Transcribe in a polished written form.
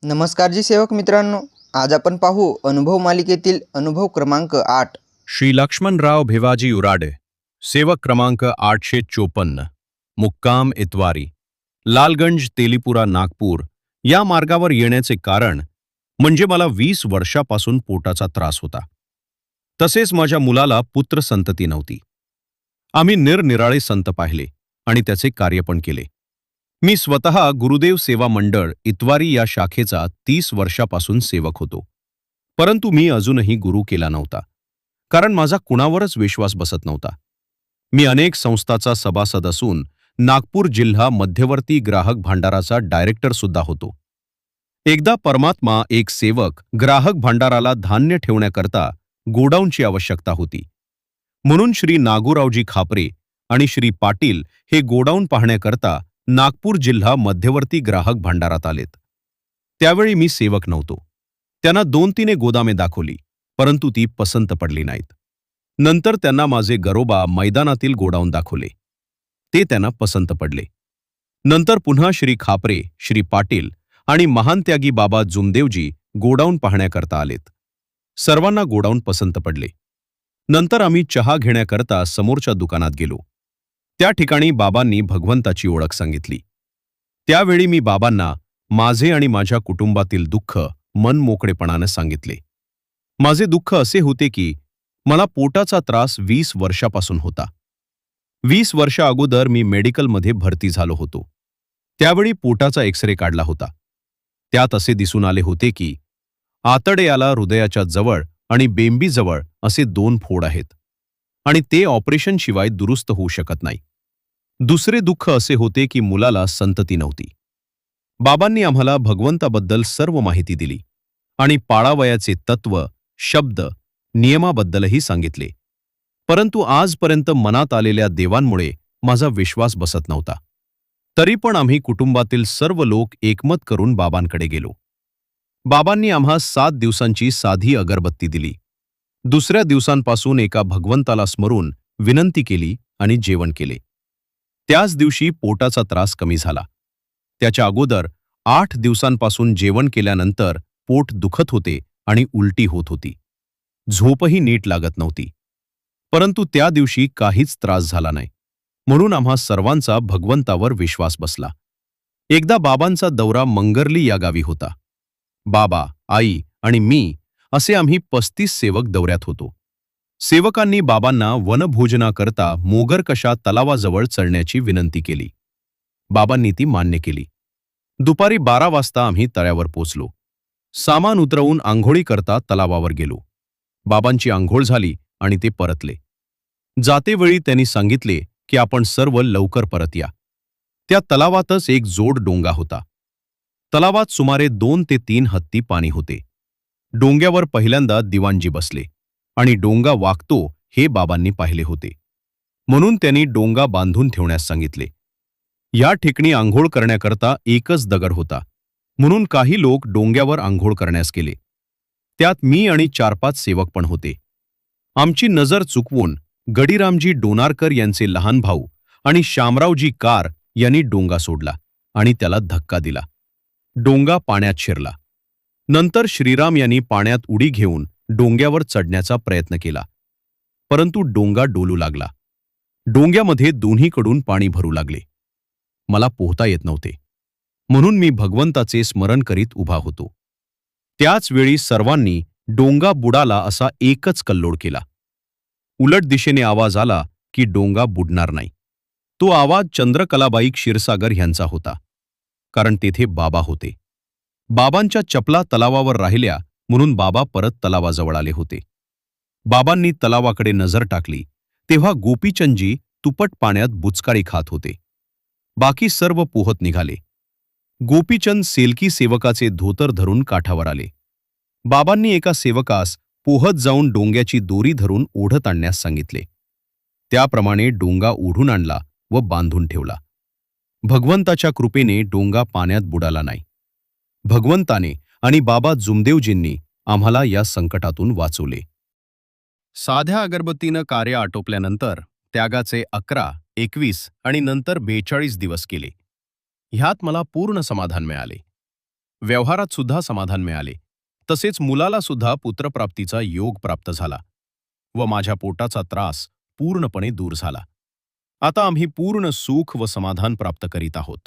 नमस्कार जी सेवक मित्रांनो, आज आपण पाहू अनुभव मालिकेतील अनुभव क्रमांक 8। श्री लक्ष्मणराव भिवाजी उराडे, सेवक क्रमांक 854, मुक्काम इतवारी, लालगंज तेलीपुरा नागपूर या मार्गावर येण्याचे कारण म्हणजे मला 20 वर्षापासून पोटाचा त्रास होता. तसेच माझ्या मुलाला पुत्र संतती नव्हती. आम्ही निरनिराळे संत पाहिले आणि त्याचे कार्य पण केले. मी स्वतः गुरुदेव सेवा मंडळ इतवारी या शाखेचा 30 वर्षापासून सेवक होतो. परंतु मी अजूनही गुरु केला नव्हता, कारण माझा कुणावरच विश्वास बसत नव्हता. मी अनेक संस्थाचा सभासद असून नागपूर जिल्हा मध्यवर्ती ग्राहक भांडाराचा डायरेक्टर सुद्धा होतो. एकदा परमात्मा एक सेवक ग्राहक भांडाराला धान्य ठेवण्याकरता गोडाऊनची आवश्यकता होती. म्हणून श्री नागूरावजी खापरे आणि श्री पाटील हे गोडाऊन पाहण्याकरता नागपूर जिल्हा मध्यवर्ती ग्राहक भांडारात आलेत. त्यावेळी मी सेवक नव्हतो. त्यांना 2-3 गोदामे दाखवली, परंतु ती पसंत पडली नाहीत. नंतर त्यांना माझे गरोबा मैदानातील गोडाऊन दाखवले. ते त्यांना पसंत पडले. नंतर पुन्हा श्री खापरे, श्री पाटील आणि महानत्यागी बाबा जुमदेवजी गोडाऊन पाहण्याकरता आलेत. सर्वांना गोडाऊन पसंत पडले. नंतर आम्ही चहा घेण्याकरता समोरच्या दुकानात गेलो. त्या ठिकाणी बाबांनी भगवंताची ओळख सांगितली. त्यावेळी मी बाबांना माझे आणि माझ्या कुटुंबातील दुःख मन मोकळेपणाने सांगितले. माझे दुःख असे होते की मला पोटाचा त्रास 20 वर्षापासून होता. 20 वर्षा अगोदर मी मेडिकलमध्ये भरती झालो होतो. त्यावेळी पोटाचा एक्सरे काढला होता. त्यात असे दिसून आले होते की आतड्याला हृदयाच्या जवळ आणि बेंबीजवळ असे 2 फोड आहेत आणि ते ऑपरेशन शिवाय दुरुस्त होऊ शकत नाही. दुसरे दुःख असे होते की मुलाला संतती नव्हती. बाबांनी आम्हाला भगवंताबद्दल सर्व माहिती दिली आणि पाळावयाचे तत्व, शब्द, नियमाबद्दलही सांगितले. परंतु आजपर्यंत मनात आलेल्या देवांमुळे माझा विश्वास बसत नव्हता. तरी पण आम्ही कुटुंबातील सर्व लोक एकमत करून बाबांकडे गेलो. बाबांनी आम्हा 7 दिवसांची साधी अगरबत्ती दिली. दुसऱ्या दिवसांपासून एका भगवंताला स्मरून विनंती केली आणि जेवण केले. त्याच दिवशी पोटाचा त्रास कमी झाला. त्याच्या अगोदर 8 दिवसांपासून जेवण केल्यानंतर पोट दुखत होते आणि उलटी होत होती. झोपही नीट लागत नव्हती. परंतु त्या दिवशी काहीच त्रास झाला नाही. म्हणून आम्हा सर्वांचा भगवंतावर विश्वास बसला. एकदा बाबांचा दौरा मंगर्ली या गावी होता. बाबा, आई आणि मी असे आम्ही 35 सेवक दौऱ्यात होतो. सेवकांनी बाबांना वनभोजनाकरता मोगरकशा तलावाजवळ चढण्याची विनंती केली. बाबांनी ती मान्य केली. दुपारी 12 वाजता आम्ही तळ्यावर पोचलो. सामान उतरवून आंघोळीकरता तलावावर गेलो. बाबांची आंघोळ झाली आणि ते परतले. जातेवेळी त्यांनी सांगितले की आपण सर्व लवकर परत या. त्या तलावातच एक जोड डोंगा होता. तलावात सुमारे 2 ते 3 हत्ती पाणी होते. डोंग्यावर पहिल्यांदा दिवाणजी बसले आणि डोंगा वाकतो हे बाबांनी पाहिले होते. म्हणून त्यांनी डोंगा बांधून ठेवण्यास सांगितले. या ठिकाणी आंघोळ करण्याकरता एकच दगड होता, म्हणून काही लोक डोंग्यावर आंघोळ करण्यास गेले. त्यात मी आणि 4-5 सेवक पण होते. आमची नजर चुकवून गडीरामजी डोनारकर यांचे लहान भाऊ आणि शामरावजी कार यांनी डोंगा सोडला आणि त्याला धक्का दिला. डोंगा पाण्यात शिरला. नंतर श्रीराम यांनी पाण्यात उडी घेऊन डोंग्यावर चढण्याचा प्रयत्न केला, परंतु डोंगा डोलू लागला. डोंग्यामध्ये दोन्हीकडून पाणी भरू लागले. मला पोहता येत नव्हते, म्हणून मी भगवंताचे स्मरण करीत उभा होतो. त्याच वेळी सर्वांनी डोंगा बुडाला असा एकच कल्लोळ केला. उलट दिशेने आवाज आला की डोंगा बुडणार नाही. तो आवाज चंद्रकलाबाई क्षीरसागर यांचा होता, कारण तेथे बाबा होते. बाबांच्या चपला तलावावर राहिल्या म्हणून बाबा परत तलावाजवळ आले होते. बाबांनी तलावाकडे नजर टाकली तेव्हा गोपीचंदजी तुपट पाण्यात बुचकाळी खात होते. बाकी सर्व पोहत निघाले. गोपीचंद सेलकी सेवकाचे धोतर धरून काठावर आले. बाबांनी एका सेवकास पोहत जाऊन डोंग्याची दोरी धरून ओढत आणण्यास सांगितले. त्याप्रमाणे डोंगा ओढून आणला व बांधून ठेवला. भगवंताच्या कृपेने डोंगा पाण्यात बुडाला नाही. भगवंताने आणि बाबा जुमदेवजींनी आम्हाला या संकटातून वाचवले. साध्या अगरबत्तीनं कार्य आटोपल्यानंतर त्यागाचे 11, 21 आणि नंतर 42 दिवस केले. ह्यात मला पूर्ण समाधान मिळाले. व्यवहारात सुद्धा समाधान मिळाले. तसेच मुलाला सुद्धा पुत्रप्राप्तीचा योग प्राप्त झाला व माझ्या पोटाचा त्रास पूर्णपणे दूर झाला. आता आम्ही पूर्ण सुख व समाधान प्राप्त करीत आहोत.